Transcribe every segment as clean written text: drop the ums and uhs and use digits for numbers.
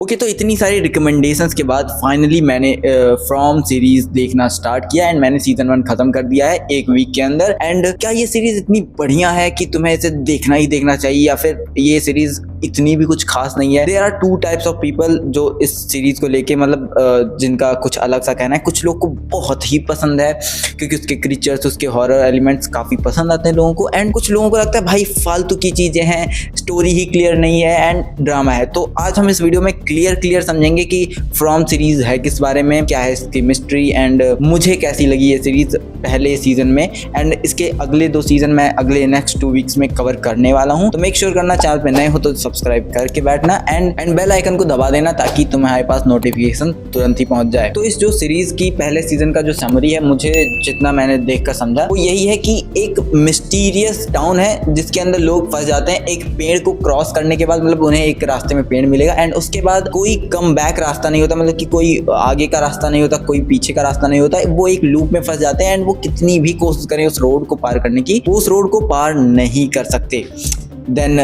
Okay तो इतनी सारी रिकमेंडेशंस के बाद फाइनली मैंने फ्रॉम सीरीज देखना स्टार्ट किया एंड मैंने सीजन 1 खत्म कर दिया है एक वीक के अंदर। एंड क्या ये सीरीज इतनी बढ़िया है कि तुम्हें इसे देखना ही देखना चाहिए, या फिर ये सीरीज इतनी भी कुछ खास नहीं है? There are two types of people जो इस सीरीज को लेके मतलब जिनका कुछ अलग सा कहना है। कुछ लोग को बहुत ही पसंद है क्योंकि उसके क्रीचर्स, उसके हॉरर एलिमेंट्स काफी पसंद आते हैं लोगों को, एंड कुछ लोगों को लगता है भाई फालतू की चीजें हैं, स्टोरी ही क्लियर नहीं है एंड ड्रामा है। तो आज हम इस वीडियो में क्लियर समझेंगे कि फ्रॉम सीरीज है किस बारे में, क्या है इसकी मिस्ट्री एंड मुझे कैसी लगी ये सीरीज पहले सीजन में, एंड इसके अगले 2 सीजन मैं अगले नेक्स्ट 2 वीक्स में कवर करने वाला हूं। तो मेक श्योर करना, चैनल पे नए हो तो सब्सक्राइब करके बैठना एंड बेल आइकन को दबा देना ताकि तुम्हारे पास नोटिफिकेशन तुरंत ही पहुंच जाए। तो इस जो सीरीज की पहले सीजन का जो समरी है, मुझे जितना मैंने देख कर समझा वो यही है कि एक मिस्टीरियस टाउन है जिसके अंदर लोग फंस जाते हैं। एक पेड़ को क्रॉस करने के बाद मतलब उन्हें एक रास्ते में पेड़ मिलेगा एंड उसके बाद कोई कम बैक रास्ता नहीं होता, मतलब कि कोई आगे का रास्ता नहीं होता, कोई पीछे का रास्ता नहीं होता। वो एक लूप में फंस जाते हैं एंड वो कितनी भी कोशिश करें उस रोड को पार करने की, वो उस रोड को पार नहीं कर सकते। देन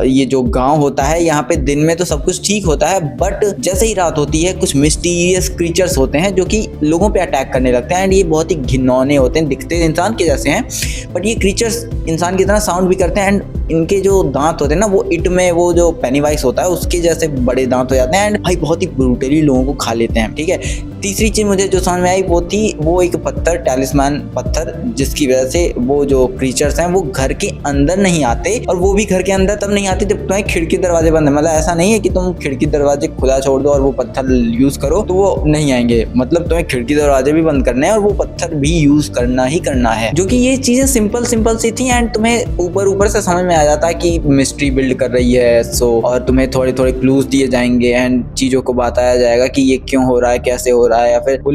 ये जो गांव होता है यहाँ पे दिन में तो सब कुछ ठीक होता है, बट जैसे ही रात होती है कुछ मिस्टीरियस क्रीचर्स होते हैं जो कि लोगों पे अटैक करने लगते हैं एंड ये बहुत ही घिनौने होते हैं, दिखते इंसान के जैसे हैं बट ये क्रीचर्स इंसान की तरह साउंड भी करते हैं एंड इनके जो दांत होते हैं ना वो इट में वो जो पेनीवाइज होता है उसके जैसे बड़े दांत हो जाते हैं एंड भाई बहुत ही ब्रूटली लोगों को खा लेते हैं। ठीक है, तीसरी चीज मुझे जो समझ में आई वो थी वो एक पत्थर, टैलिस्मान पत्थर, जिसकी वजह से वो जो क्रीचर्स हैं वो घर के अंदर नहीं आते, और वो भी घर के अंदर तब नहीं आते जब तुम्हें खिड़की दरवाजे बंद है। मतलब ऐसा नहीं है कि तुम खिड़की दरवाजे खुला छोड़ दो और वो पत्थर यूज करो तो वो नहीं आएंगे, मतलब तुम्हें खिड़की दरवाजे भी बंद करने हैं और वो पत्थर भी यूज करना ही करना है। जो कि ये चीजें सिंपल सी थी एंड तुम्हें ऊपर से समझ में आ जाता है कि मिस्ट्री बिल्ड कर रही है सो, और तुम्हें थोड़े क्लूज दिए जाएंगे एंड चीजों को बताया जाएगा कि ये क्यों हो रहा है, कैसे हो रहा है, या फिर वो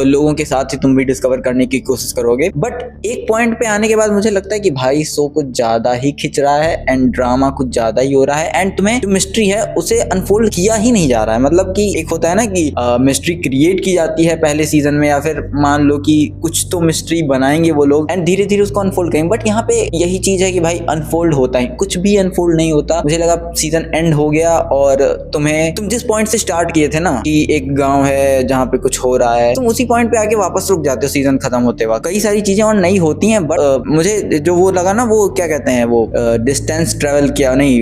लोगों के साथ ही तुम भी डिस्कवर करने की कोशिश करोगे। बट एक पॉइंट पे आने के बाद मुझे लगता है कि भाई शो कुछ ज्यादा ही खिंच रहा है एंड ड्रामा कुछ ज्यादा ही हो रहा है एंड तुम्हें जो मिस्ट्री है उसे अनफोल्ड किया ही नहीं जा रहा है। मतलब कि एक होता है ना कि मिस्ट्री क्रिएट की जाती है पहले सीजन में, या फिर मान लो कि कुछ तो मिस्ट्री बनाएंगे वो लोग एंड धीरे धीरे उसको अनफोल्ड करेंगे, बट यहाँ पे यही चीज है कि भाई अनफोल्ड होता है, कुछ भी अनफोल्ड नहीं होता। मुझे लगा सीजन एंड हो गया और तुम जिस पॉइंट से स्टार्ट किए थे ना कि एक गांव है जहाँ पे कुछ हो रहा है, तुम उसी पॉइंट पे आके वापस रुक जाते हो सीजन खत्म होते वक्त। कई सारी चीजें और नई होती हैं बट मुझे जो वो लगा ना, वो क्या कहते हैं वो डिस्टेंस ट्रेवल किया नहीं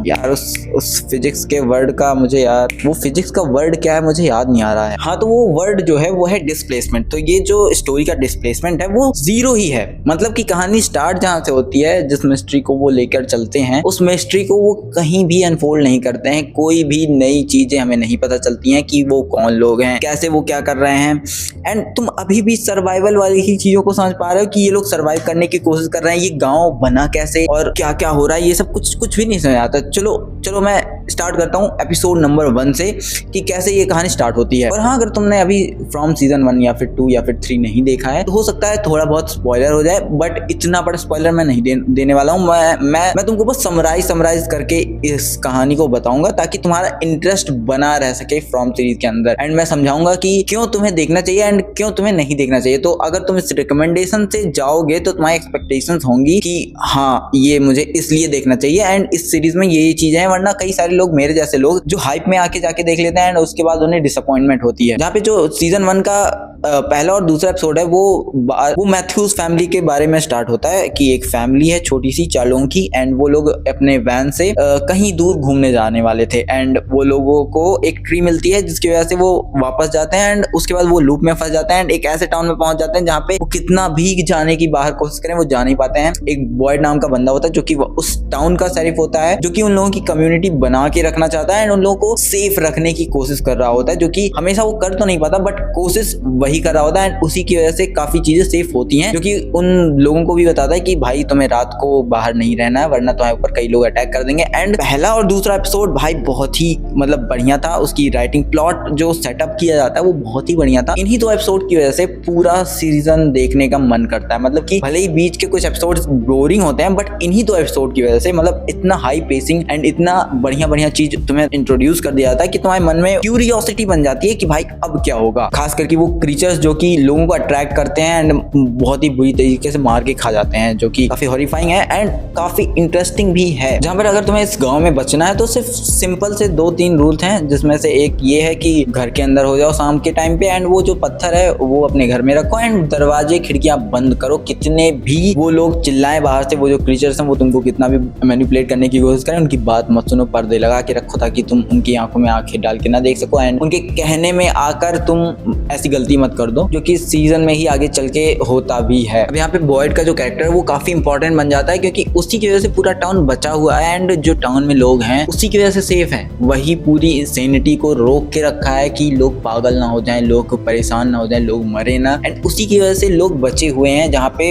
यार, उस फिजिक्स के वर्ड का मुझे यार वो फिजिक्स का वर्ड क्या है मुझे याद नहीं आ रहा है। हाँ तो वो वर्ड जो है वो है डिस्प्लेसमेंट। तो ये जो स्टोरी का डिस्प्लेसमेंट है वो 0 ही है, मतलब कि कहानी स्टार्ट जहाँ से होती है, जिस मिस्ट्री को वो लेकर चलते हैं उस मिस्ट्री को वो कहीं भी अनफोल्ड नहीं करते हैं। कोई भी नई चीजें हमें नहीं पता चलती हैं कि वो कौन लोग हैं, कैसे वो क्या कर रहे हैं, एंड तुम अभी भी सर्वाइवल वाली ही चीजों को समझ पा रहे हो कि ये लोग सर्वाइव करने की कोशिश कर रहे हैं, ये गांव बना कैसे और क्या क्या हो रहा है, ये सब कुछ भी नहीं समझ आता। चलो मैं स्टार्ट करता हूँ एपिसोड नंबर 1 से कि कैसे ये कहानी स्टार्ट होती है। और हाँ, अगर तुमने अभी फ्रॉम सीजन 1 या फिर 2 या फिर 3 नहीं देखा है तो हो सकता है थोड़ा बहुत स्पॉइलर हो जाए, बट इतना बड़ा स्पॉइलर मैं नहीं देने वाला हूँ। मैं तुमको बस समराइज करके इस कहानी को बताऊंगा ताकि तुम्हारा इंटरेस्ट बना रह सके फ्रॉम सीरीज के अंदर, एंड मैं समझाऊंगा कि क्यों तुम्हें देखना चाहिए एंड क्यों तुम्हें नहीं देखना चाहिए। तो अगर तुम इस रिकमेंडेशन से जाओगे तो तुम्हारी एक्सपेक्टेशंस होंगी कि हाँ ये मुझे इसलिए देखना चाहिए एंड इस सीरीज में ये चीजें हैं, वरना कई सारे लोग, मेरे जैसे लोग जो हाइप में आके जाके देख लेते हैं एंड उसके बाद उन्हें डिसअपॉइंटमेंट होती है। जहाँ पे जो सीजन 1 का पहला और दूसरा एपिसोड है वो मैथ्यूज फैमिली के बारे में स्टार्ट होता है कि एक फैमिली है छोटी सी चालों की एंड वो लोग अपने वैन से कहीं दूर घूमने जाने वाले थे एंड वो लोगों को एक ट्री मिलती है जिसकी वजह से वो वापस जाते हैं एंड उसके बाद वो लूप में फंस जाते हैं एंड एक ऐसे टाउन में पहुंच जाते हैं जहाँ पे वो कितना भी जाने की बाहर कोशिश करें वो जा नहीं पाते हैं। एक बॉयड नाम का बंदा होता है जो कि उस टाउन का शेरिफ होता है, जो कि उन लोगों की कम्युनिटी बना के रखना चाहता है एंड उन लोगों को सेफ रखने की कोशिश कर रहा होता है, जो कि हमेशा वो कर तो नहीं पाता बट कोशिश वही कर रहा होता है एंड उसी की वजह से काफी चीजें सेफ होती हैं, जो कि उन लोगों को भी बताता है कि भाई तुम्हें रात को बाहर नहीं रहना है वरना तुम्हारे ऊपर कई लोग अटैक कर देंगे। एंड पहला और दूसरा एपिसोड भाई बहुत ही मतलब बढ़िया था, उसकी राइटिंग, प्लॉट जो सेटअप किया जाता है वो बहुत ही बढ़िया था। इन्हीं 2 एपिसोड की वजह से पूरा सीजन देखने का मन करता है, मतलब कि भले ही बीच के कुछ एपिसोड्स बोरिंग होते हैं बट इन्हीं 2 एपिसोड की वजह से मतलब इतना हाई पेसिंग एंड इतना बढ़िया चीज तुम्हें इंट्रोड्यूस कर दिया जाता है कि तुम्हारे मन में क्यूरियोसिटी बन जाती है कि भाई अब क्या होगा। खास करके वो क्रीचर क्रीचर्स जो कि लोगों को अट्रैक्ट करते हैं एंड बहुत ही बुरी तरीके से मार के खा जाते हैं, जो कि काफी हॉरिफाइंग है एंड काफी इंटरेस्टिंग भी है। जहाँ पर अगर तुम्हें इस गांव में बचना है तो सिर्फ सिंपल से 2-3 रूल्स हैं, जिसमें से एक ये है कि घर के अंदर हो जाओ शाम के टाइम पे एंड वो जो पत्थर है वो अपने घर में रखो एंड दरवाजे खिड़कियां बंद करो। कितने भी वो लोग चिल्लाएं बाहर से, वो जो क्रीचर्स हैं वो तुमको कितना भी मैनिपुलेट करने की कोशिश करें, उनकी बात मत सुनो। पर्दे लगा के रखो ताकि तुम उनकी आंखों में आंखें डाल के ना देख सको एंड उनके कहने में आकर तुम ऐसी गलती मत कर दो जो कि सीजन में ही आगे चल के होता भी है। अब यहाँ पे बॉयड का जो कैरेक्टर है वो काफी इंपॉर्टेंट बन जाता है, क्योंकि उसी की वजह से पूरा टाउन बचा हुआ है एंड जो टाउन में लोग हैं उसी की वजह से सेफ है। वही पूरी इंसेनिटी को रोक के रखा है कि लोग पागल ना हो जाएं, लोग परेशान ना हो जाएं, लोग मरे ना, एंड उसी की वजह से लोग बचे हुए हैं। जहाँ पे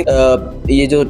ये जो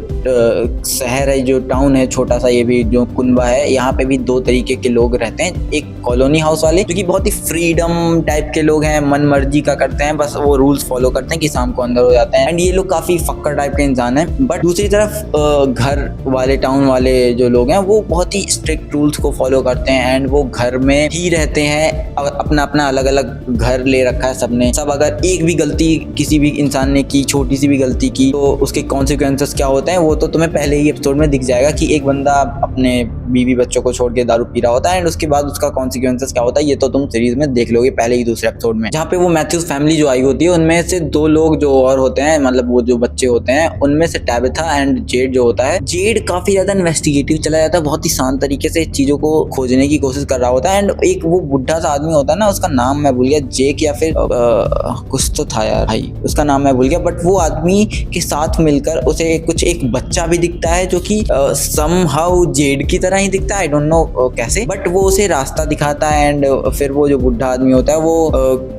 शहर है, जो टाउन है छोटा सा, ये भी जो कुनबा है, यहाँ पे भी 2 तरीके के लोग रहते हैं। एक कॉलोनी हाउस वाले जो कि बहुत ही फ्रीडम टाइप के लोग हैं, मन मर्जी का करते हैं, बस वो रूल्स फॉलो करते हैं कि शाम को अंदर हो जाते हैं एंड ये लोग काफी फक्कर टाइप के इंसान हैं। बट दूसरी तरफ घर वाले, टाउन वाले जो लोग हैं वो बहुत ही स्ट्रिक्ट रूल्स को फॉलो करते हैं एंड वो घर में ही रहते हैं। अपना अपना अलग अलग घर ले रखा है सबने। सब अगर एक भी गलती किसी भी इंसान ने की, छोटी सी भी गलती की, तो उसके कॉन्सिक्वेंसेस क्या होते हैं वो तो तुम्हें पहले ही एपिसोड में दिख जाएगा कि एक बंदा अपने बीवी बच्चों को छोड़ के दारू पी रहा होता है एंड उसके बाद उसका कॉन्सिक्वेंसेस क्या होता है ये तो तुम सीरीज में देख लोगे पहले ही दूसरे एपिसोड में। जहाँ पे वो मैथ्यूज फैमिली जो आई होती है उनमें से 2 लोग जो और होते हैं, मतलब वो जो बच्चे होते हैं, उनमें से टैबिथा एंड जेड जो होता है, जेड काफी ज्यादा इन्वेस्टिगेटिव चला जाता है, बहुत ही शांत तरीके से चीजों को खोजने की कोशिश कर रहा होता है एंड एक वो बुढ़ा सा आदमी होता है ना, उसका नाम मैं भूल गया, जेक या फिर कुछ तो था यार भाई, उसका नाम मैं भूल गया, बट वो आदमी के साथ मिलकर उसे एक बच्चा भी दिखता है जो कि समहाउ जेड की तरह ही दिखता है, आई डोंट नो कैसे, बट वो उसे रास्ता दिखाता है एंड फिर वो जो बुढ़ा आदमी होता है वो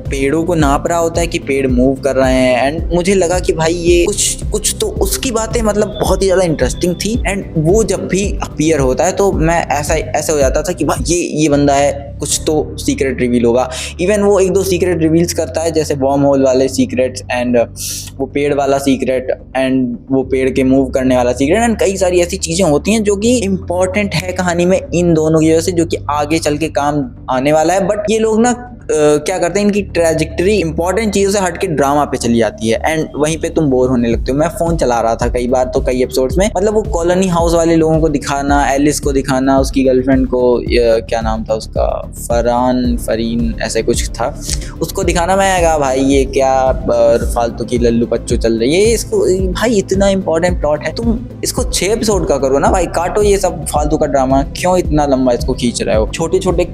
पेड़ों को नाप रहा होता है कि पेड़ मूव कर रहे हैं एंड मुझे लगा कि भाई ये कुछ तो उसकी बातें मतलब बहुत ही ज्यादा इंटरेस्टिंग थी एंड वो जब भी अपीयर होता है तो मैं ऐसा हो जाता था कि भाई ये बंदा है, कुछ तो सीक्रेट रिवील होगा। इवन वो 1-2 सीक्रेट रिवील्स करता है, जैसे वॉर्म होल वाले सीक्रेट्स एंड वो पेड़ वाला सीक्रेट एंड वो पेड़ के मूव करने वाला सीक्रेट एंड कई सारी ऐसी चीजें होती हैं जो कि इंपॉर्टेंट है कहानी में इन दोनों की वजह से, जो कि आगे चल के काम आने वाला है। बट ये लोग ना क्या करते हैं, इनकी ट्रैजेक्टरी इंपॉर्टेंट चीजों से हट के ड्रामा पे चली जाती है एंड वहीं पे तुम बोर होने लगते हो। मैं फोन चला रहा था कई बार, तो कई एपिसोड्स में मतलब वो कॉलोनी हाउस वाले लोगों को दिखाना, एलिस को दिखाना, उसकी गर्लफ्रेंड को, क्या नाम था उसका, फरीन ऐसे कुछ था, उसको दिखाना। मैं कहा भाई ये क्या फालतू की लल्लू पच्चू चल रही है, इसको भाई इतना इंपॉर्टेंट प्लॉट है, तुम इसको 6 एपिसोड का करो ना भाई, काटो ये सब फालतू का ड्रामा, क्यों इतना लंबा इसको खींच रहे हो। छोटे छोटे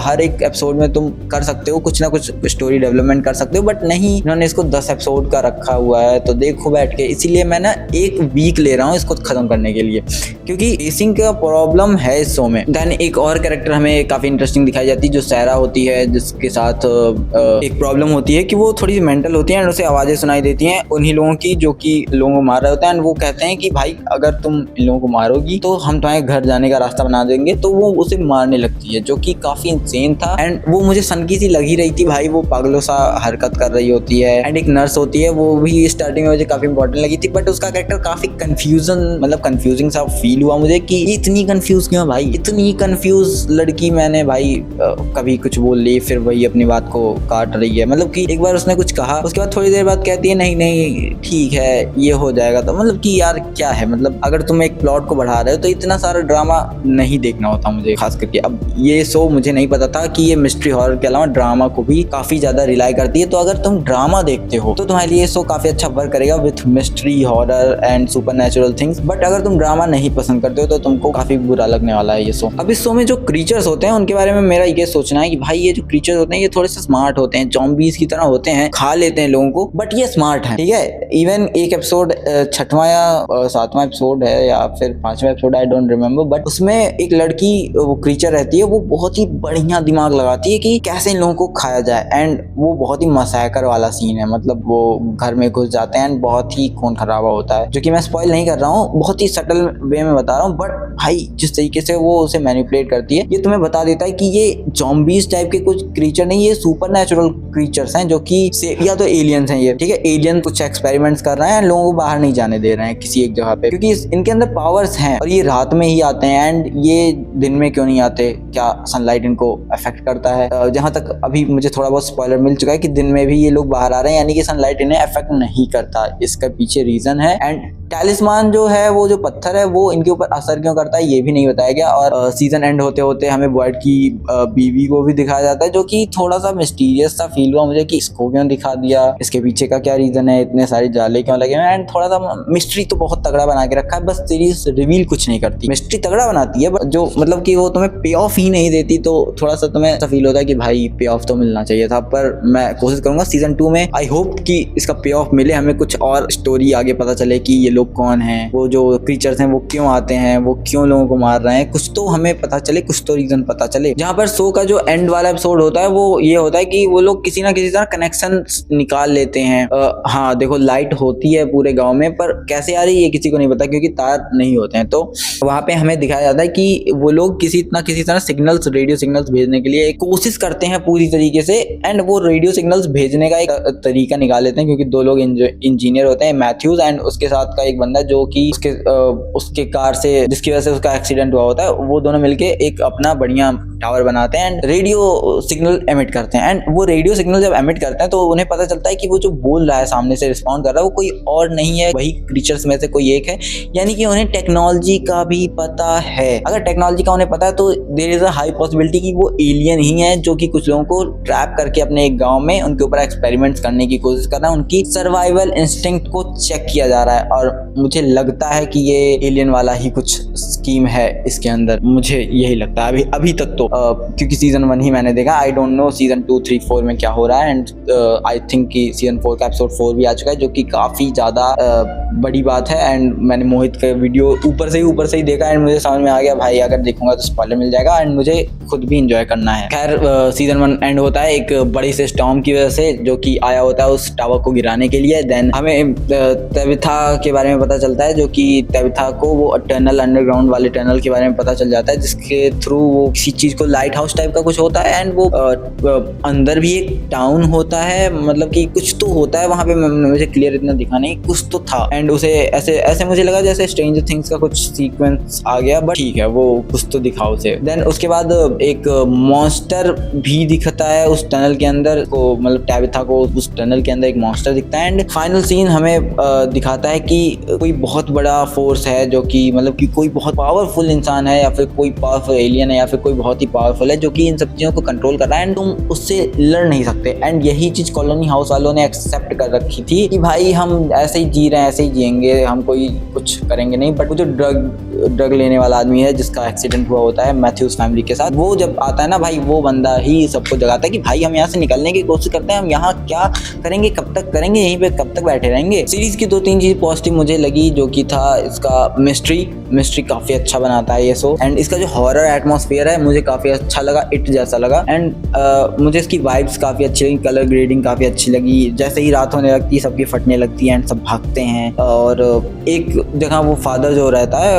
हर एक एपिसोड में तुम कर सकते हो, कुछ ना कुछ स्टोरी डेवलपमेंट कर सकते हो, बट नहीं, इन्होंने इसको 10 एपिसोड का रखा हुआ है, तो देखो बैठ के। इसीलिए मैं ना 1 वीक ले रहा हूँ इसको खत्म करने के लिए, क्योंकि पेसिंग का प्रॉब्लम है इस शो में। देन एक और कैरेक्टर हमें काफी इंटरेस्टिंग दिखाई जाती है, जो सैरा होती है, जिसके साथ एक प्रॉब्लम होती है कि वो थोड़ी मेंटल होती है एंड उसे आवाजें सुनाई देती हैं उन्हीं लोगों की जो कि लोगों को मार रहे होते हैं एंड वो कहते हैं कि भाई अगर तुम इन लोगों को मारोगी तो हम तुम्हारे घर जाने का रास्ता बना देंगे, तो वो उसे मारने लगती है, जो कि काफी इंसेन था एंड वो मुझे सनकी सी लगी रही थी भाई, वो पागलों सा हरकत कर रही होती है एंड एक नर्स होती है, वो भी स्टार्टिंग में मुझे काफी इंपॉर्टेंट लगी थी, बट उसका कैरेक्टर काफी कंफ्यूजिंग सा फील हुआ मुझे कि इतनी कंफ्यूज क्यों भाई, इतनी कंफ्यूज लड़की मैंने भाई कभी कुछ बोल ली, फिर वही अपनी बात को काट रही है, मतलब कि एक बार उसने कुछ कहा, उसके बाद थोड़ी देर बाद कहती है नहीं ठीक है ये हो जाएगा, तो मतलब कि यार क्या है, मतलब अगर तुम एक प्लॉट को बढ़ा रहे हो तो इतना सारा ड्रामा नहीं देखना होता मुझे खास करके। अब ये शो मुझे नहीं पता था कि ये मिस्ट्री हॉरर के अलावा ड्रामा को भी काफी ज्यादा रिलाई करती है, तो अगर तुम ड्रामा देखते हो तो तुम्हारे लिए ये शो काफी अच्छा वर्क करेगा with mystery horror and supernatural things. But अगर तुम ड्रामा नहीं पसंद करते हो तो तुमको काफी बुरा लगने वाला है ये शो। अब इस शो में जो क्रीचर्स होते हैं उनके बारे में मेरा ये सोचना है कि भाई ये जो क्रीचर्स होते हैं ये थोड़े से स्मार्ट होते हैं, ज़ॉम्बीज़ की तरह होते हैं, खा लेते हैं लोगों को, बट ये स्मार्ट है, ठीक है। इवन एक एपिसोड 6वां या 7वां एपिसोड है या फिर 5वां episode, I don't remember, but उसमें एक लड़की वो क्रीचर रहती है, वो बहुत ही बढ़िया दिमाग लगाती है कि कैसे इन लोगों को खाया जाए एंड वो बहुत ही मसैकर वाला सीन है, मतलब वो घर में घुस जाते हैं एंड बहुत ही खून खराबा होता है, जो कि मैं स्पॉइल नहीं कर रहा हूँ, बहुत ही सटल वे में बता रहा हूँ, बट भाई जिस तरीके से वो उसे मैनिपुलेट करती है ये तुम्हें बता देता है कि ये ज़ॉम्बीज़ टाइप के कुछ क्रीचर नहीं, ये सुपरनैचुरल क्रीचर्स हैं, जो कि या तो एलियंस हैं ये, ठीक है। एलियन कुछ एक्सपेरिमेंट्स कर रहे हैं, लोगों को बाहर नहीं जाने दे रहे हैं किसी एक जगह पे, क्योंकि इनके अंदर पावर्स हैं और ये रात में ही आते हैं एंड ये दिन में क्यों नहीं आते, क्या सनलाइट सनलाइट इनको अफेक्ट करता है। जहां तक अभी मुझे थोड़ा बहुत स्पॉइलर मिल चुका है कि दिन में भी ये लोग बाहर आ रहे हैं, यानी कि सनलाइट इन्हें अफेक्ट नहीं करता। इसका पीछे रीजन है। एंड टैलिस्मान जो है, वो जो पत्थर है, वो इनके ऊपर असर क्यों करता है ये भी नहीं बताया गया। और सीजन एंड होते होते हमें बॉयड की बीवी को भी दिखाया जाता है, जो कि थोड़ा सा मिस्टीरियस सा फील हुआ मुझे कि इसको क्यों दिखा दिया, इसके पीछे का क्या रीजन है, इतने सारे जाले क्यों लगे हैं। एंड थोड़ा सा मिस्ट्री तो बहुत तगड़ा बना के रखा है, बस सीरीज रिवील कुछ नहीं करती। मिस्ट्री तगड़ा बनाती है बट जो मतलब कि वो तुम्हें पे ऑफ ही नहीं देती, तो थोड़ा सा तुम्हें ऐसा फील होता है कि भाई पे ऑफ तो मिलना चाहिए था। पर मैं कोशिश करूंगा सीजन 2 में, आई होप कि इसका पे ऑफ मिले, हमें कुछ और स्टोरी आगे पता चले कि ये लोग कौन है, वो जो क्रीचर्स हैं वो क्यों आते हैं, वो क्यों लोगों को मार रहे हैं, कुछ तो हमें पता चले, कुछ तो रीजन पता चले। जहां पर शो का जो एंड वाला एपिसोड होता है वो ये होता है कि वो लोग किसी ना किसी तरह कनेक्शन निकाल लेते हैं। हाँ देखो, लाइट होती है पूरे गांव में, पर कैसे आ रही है ये किसी को नहीं पता क्योंकि तार नहीं होते हैं। तो वहां पे हमें दिखाया जाता है कि वो लोग किसी ना किसी तरह सिग्नल्स, रेडियो सिग्नल्स भेजने के लिए कोशिश करते हैं पूरी तरीके से। एंड वो रेडियो सिग्नल्स भेजने का एक तरीका निकाल लेते हैं, क्योंकि दो लोग इंजीनियर होते हैं, मैथ्यूज एंड उसके साथ का एक बंदा जो कि उसके कार से, जिसकी वजह से उसका एक्सीडेंट हुआ होता है, वो दोनों मिलके एक अपना बढ़िया टावर बनाते हैं एंड रेडियो सिग्नल एमिट करते हैं। एंड वो रेडियो सिग्नल जब एमिट करते हैं तो उन्हें पता चलता है कि वो जो बोल रहा है, सामने से रिस्पॉन्ड कर रहा है, वो कोई और नहीं है, वही क्रीचर्स में से कोई एक है। यानी कि उन्हें टेक्नोलॉजी का भी पता है। अगर टेक्नोलॉजी का उन्हें पता है तो there is a high possibility कि वो एलियन ही है, जो कि कुछ लोगों को ट्रैप करके अपने एक गांव में उनके ऊपर एक्सपेरिमेंट्स करने की कोशिश कर रहा है। उनकी सर्वाइवल इंस्टिंक्ट को चेक किया जा रहा है और मुझे लगता है कि ये एलियन वाला ही कुछ स्कीम है इसके अंदर, मुझे यही लगता है अभी तक तो। क्योंकि सीजन 1 ही मैंने देखा, आई डोंट नो सीजन 2, 3, 4 में क्या हो रहा है। एंड आई थिंक कि सीजन 4 का एपिसोड 4 भी आ चुका है, जो कि काफी ज्यादा बड़ी बात है। एंड मैंने मोहित का वीडियो ऊपर से ही देखा एंड मुझे समझ में आ गया भाई अगर देखूंगा तो स्पॉइलर मिल जाएगा एंड मुझे खुद भी इंजॉय करना है। खैर सीजन 1 एंड होता है एक बड़ी से स्टॉर्म की वजह से, जो कि आया होता है उस टावर को गिराने के लिए। देन हमें तबिथा के बारे में पता चलता है, जो कि तबिथा को वो टनल, अंडरग्राउंड वाले टनल के बारे में पता चल जाता है, जिसके थ्रू वो किसी चीज को, लाइट हाउस टाइप का कुछ होता है। एंड वो अंदर भी एक टाउन होता है, मतलब कि कुछ तो होता है वहां पे, मुझे क्लियर इतना दिखा नहीं, कुछ तो था। एंड उसे ऐसे मुझे लगा जैसे स्ट्रेंजर थिंग्स का कुछ सीक्वेंस आ गया, बट ठीक है, वो कुछ तो दिखा उसे। देन उसके बाद एक मॉन्स्टर भी दिखता है उस टनल के अंदर को, मतलब टैबिथा को उस टनल के अंदर एक मॉन्स्टर दिखता है। एंड फाइनल सीन हमें दिखाता है कि कोई बहुत बड़ा फोर्स है, जो कि मतलब कि कोई बहुत पावरफुल इंसान है या फिर कोई पावरफुल एलियन है या फिर कोई बहुत ही पावरफुल है, जो कि इन सब चीजों को कंट्रोल कर रहा है एंड तुम उससे लड़ नहीं सकते। एंड यही चीज कॉलोनी हाउस वालों ने एक्सेप्ट कर रखी थी कि भाई हम ऐसे ही जी रहे हैं, ऐसे ही जिएंगे, हम कोई कुछ करेंगे नहीं। बट वो जो ड्रग लेने वाला आदमी है जिसका एक्सीडेंट हुआ होता है मैथ्यूज फैमिली के साथ, वो जब आता है ना भाई, वो बंदा ही सबको जगाता है कि भाई हम यहाँ से निकलने की कोशिश करते हैं, हम यहाँ क्या करेंगे, कब तक करेंगे, यहीं पे कब तक बैठे रहेंगे। सीरीज की 2-3 चीज पॉजिटिव मुझे लगी, जो कि था इसका मिस्ट्री काफी अच्छा बनाता है ये शो। एंड इसका जो हॉरर एटमॉस्फेयर है मुझे काफी अच्छा लगा, इट जैसा लगा। एंड मुझे इसकी वाइब्स काफी अच्छी लगी, कलर ग्रेडिंग काफी अच्छी लगी। जैसे ही रात होने लगती है सबकी फटने लगती है एंड सब भागते हैं। और एक जगह वो फादर जो रहता है,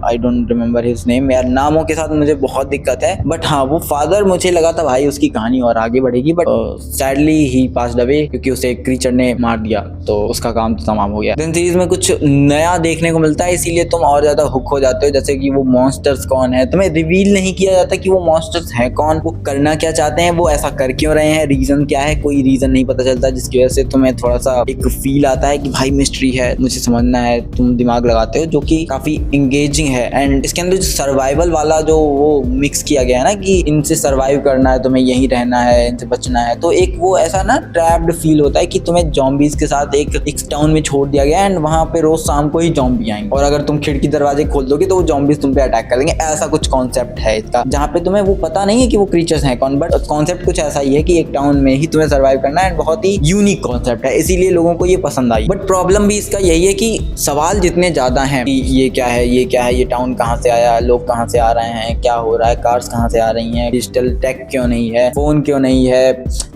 आई डोंट रिमेम्बर हिज नेम, यार नामों के साथ मुझे बहुत दिक्कत है, बट हाँ वो फादर, मुझे लगा था भाई उसकी कहानी और आगे बढ़ेगी, but sadly he passed away क्योंकि उसे एक क्रीचर ने मार दिया, तो उसका काम तो तमाम हो गया। देन सीरीज में कुछ नया देखने को मिलता है, इसीलिए तुम और ज्यादा हुक हो जाते हो। जैसे कि वो मॉन्स्टर्स कौन है, तुम्हें रिवील नहीं किया जाता कि वो मॉन्स्टर्स हैं कौन, वो करना क्या चाहते हैं, वो ऐसा कर क्यों रहे हैं, रीजन क्या है, कोई रीजन नहीं पता चलता, जिसकी वजह से तुम्हें थोड़ा सा एक फील आता है कि भाई मिस्ट्री है, मुझे समझना है, तुम दिमाग लगाते हो, जो कि काफी इंगेजिंग है। एंड इसके अंदर जो सर्वाइवल वाला जो वो मिक्स किया गया है ना, कि इनसे सर्वाइव करना है, तुम्हें यहीं रहना है, इनसे बचना है, तो एक वो ऐसा ना ट्रैप्ड फील होता है कि तुम्हें जॉम्बीज के साथ एक टाउन में छोड़ दिया गया एंड वहां पे रोज शाम को ही जॉम्बी आएंगे और अगर तुम खिड़की दरवाजे खोल दोगे तो वो जॉम्बीज तुम पे अटैक कर देंगे। ऐसा कुछ कॉन्सेप्ट है इसका, जहाँ पे तुम्हें वो पता नहीं है कि वो क्रीचर्स हैं कौन, बट कॉन्सेप्ट कुछ ऐसा ही है कि एक टाउन में ही तुम्हें सर्वाइव करना है। बहुत ही यूनिक कॉन्सेप्ट है, इसीलिए लोगों को ये पसंद आई। बट प्रॉब्लम भी इसका यही है कि सवाल जितने ज्यादा हैं कि ये क्या है, ये क्या है, ये टाउन कहाँ से आया, लोग कहाँ से आ रहे हैं, क्या हो रहा है, कार्स कहाँ से आ रही हैं, डिजिटल टेक क्यों नहीं है, फोन क्यों नहीं है,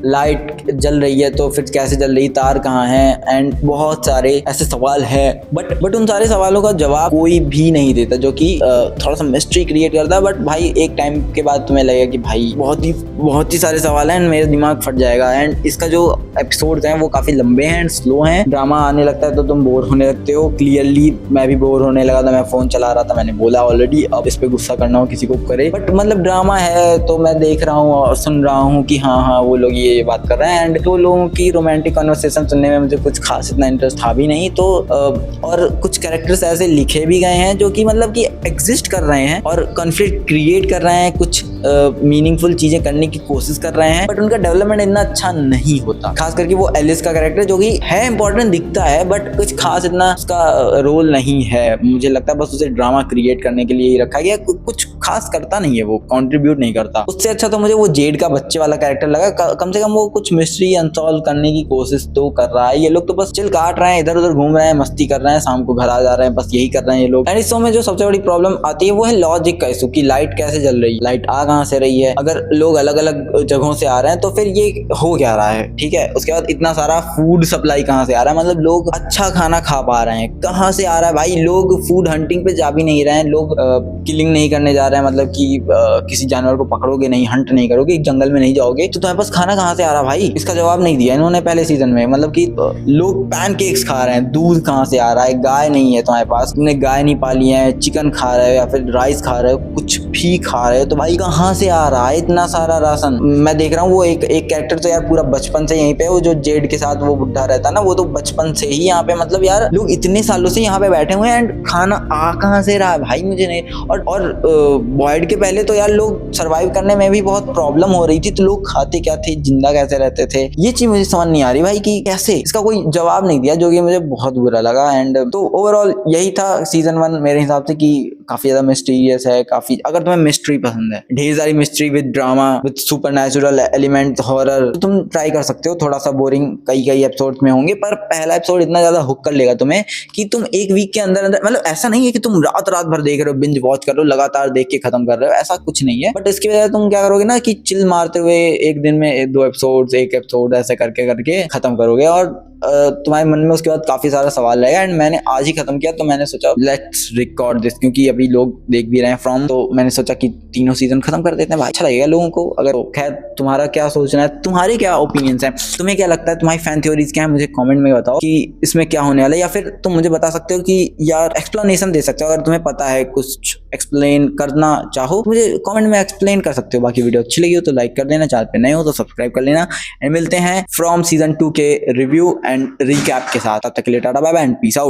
लाइट जल रही है तो फिर कैसे जल रही, तार कहाँ है, एंड बहुत सारे ऐसे सवाल है, बट उन सारे सवालों का जवाब कोई भी नहीं देता, जो कि थोड़ा सा मिस्ट्री क्रिएट करता है। बट भाई एक टाइम के बाद तुम्हें लगेगा कि भाई बहुत ही सारे सवाल हैं, मेरा दिमाग फट जाएगा। एंड इसका जो एपिसोड्स हैं वो काफी लंबे हैं एंड स्लो हैं। ड्रामा आने लगता है तो तुम बोर होने लगते हो। क्लियरली मैं भी बोर होने लगा था, मैं फोन चला रहा था, मैंने बोला ऑलरेडी, अब इस पे गुस्सा करना हो किसी को करे, बट मतलब ड्रामा है तो मैं देख रहा हूँ और सुन रहा हूँ कि हाँ वो लोग ये बात कर रहे हैं। एंड तो लोगों की रोमांटिक कन्वर्सेशन सुनने में मुझे कुछ खास इतना इंटरेस्ट था भी नहीं। तो और कुछ कैरेक्टर्स ऐसे लिखे भी गए हैं जो कि मतलब कि एग्जिस्ट कर रहे हैं और कॉन्फ्लिक्ट क्रिएट कर रहे हैं, कुछ मीनिंगफुल चीजें करने की कोशिश कर रहे हैं, बट उनका डेवलपमेंट इतना अच्छा नहीं होता। खास करके वो एलिस का कैरेक्टर जो कि है इंपॉर्टेंट दिखता है, बट कुछ खास इतना उसका रोल नहीं है। मुझे लगता है बस उसे ड्रामा क्रिएट करने के लिए ही रखा गया, कुछ खास करता नहीं है, वो कंट्रीब्यूट नहीं करता। उससे अच्छा तो मुझे वो जेड का बच्चे वाला कैरेक्टर लगा। कम से कम वो कुछ मिस्ट्री अनसॉल्व करने की कोशिश तो कर रहा है। ये लोग तो बस चिल काट रहे हैं, इधर उधर घूम रहे हैं, मस्ती कर रहे हैं, शाम को घर आ जा रहे हैं, बस यही कर रहे हैं ये लोग। एंड इस शो में जो सबसे बड़ी प्रॉब्लम आती है वो है लॉजिक का इशू, कि लाइट कैसे जल रही है, लाइट आ कहां से रही है, अगर लोग अलग अलग जगहों से आ रहे हैं तो फिर ये हो क्या रहा है, ठीक है। उसके बाद इतना सारा फूड सप्लाई कहां से आ रहा है, मतलब लोग अच्छा खाना खा पा रहे हैं, कहां से आ रहा है भाई। लोग फूड हंटिंग पे जा भी नहीं रहे हैं, लोग किलिंग नहीं करने जा रहे हैं, मतलब कि किसी जानवर को पकड़ोगे नहीं, हंट नहीं करोगे, जंगल में नहीं जाओगे, तो तुम्हारे पास खाना कहां से आ रहा है भाई। इसका जवाब नहीं दिया इन्होंने पहले सीजन में। मतलब कि लोग पैनकेक्स खा रहे हैं, दूध कहां से आ रहा है, गाय नहीं है तुम्हारे पास, तुमने गाय नहीं पाली है, चिकन खा रहे हो या फिर राइस खा रहे हो, कुछ भी खा रहे हो, तो भाई कहां से आ रहा है इतना सारा राशन। मैं देख रहा हूँ वो एक कैरेक्टर तो यार पूरा बचपन से यहीं पे, वो जो जेड के साथ वो बुढ़ा रहता है ना, वो तो बचपन से ही यहाँ पे, मतलब यार लोग इतने सालों से यहाँ पे बैठे हुए हैं एंड खाना आ कहां से रहा है भाई, मुझे नहीं। और बॉयड के पहले तो यार लोग सर्वाइव करने में भी बहुत प्रॉब्लम हो रही थी, तो लोग खाते क्या थे, जिंदा कैसे रहते थे, ये चीज मुझे समझ नहीं आ रही भाई कि कैसे। इसका कोई जवाब नहीं दिया, जो कि मुझे बहुत बुरा लगा। एंड तो ओवरऑल यही था सीजन 1 मेरे हिसाब से, कि काफी ज्यादा मिस्टीरियस है, काफी, अगर तुम्हें मिस्ट्री पसंद है, ढेर सारी mystery with drama with supernatural element, horror, तो तुम ट्राई कर सकते हो। थोड़ा सा बोरिंग कई एपिसोड में होंगे, पर पहला एपिसोड इतना ज्यादा हुक कर लेगा तुम्हें कि तुम एक वीक के अंदर मतलब ऐसा नहीं है कि तुम रात भर देख रहे हो, बिंज वॉच कर रहे हो, लगातार देख के खत्म कर रहे हो, ऐसा कुछ नहीं है। बट इसकी वजह तुम क्या करोगे ना कि चिल मारते हुए एक दिन में 2 एपिसोड, एक एपिसोड ऐसे करके खत्म करोगे, और तुम्हारे मन में उसके बाद काफी सारा सवाल रहेगा। एंड मैंने आज ही खत्म किया, तो मैंने सोचा लेट्स रिकॉर्ड दिस, क्योंकि अभी लोग देख भी रहे हैं फ्रॉम, तो मैंने सोचा कि तीनों सीजन खत्म कर देते हैं भाई, अच्छा लगेगा लोगों को। अगर खैर तुम्हारा क्या सोचना है, तुम्हारे क्या ओपिनियंस हैं, तुम्हें क्या लगता है, तुम्हारी फैन थ्योरीज क्या है, मुझे कमेंट में बताओ कि इसमें क्या होने वाला है। या फिर तुम मुझे बता सकते हो कि यार एक्सप्लेनेशन दे सकते हो, अगर तुम्हें पता है कुछ एक्सप्लेन करना चाहो मुझे कमेंट में एक्सप्लेन कर सकते हो। बाकी वीडियो अच्छी लगी हो तो लाइक कर देना, चैनल पे नए हो तो सब्सक्राइब कर लेना। एंड मिलते हैं फ्रॉम सीजन 2 के रिव्यू एंड रिकैप के साथ। तब तक के लिए tata bye bye and peace out.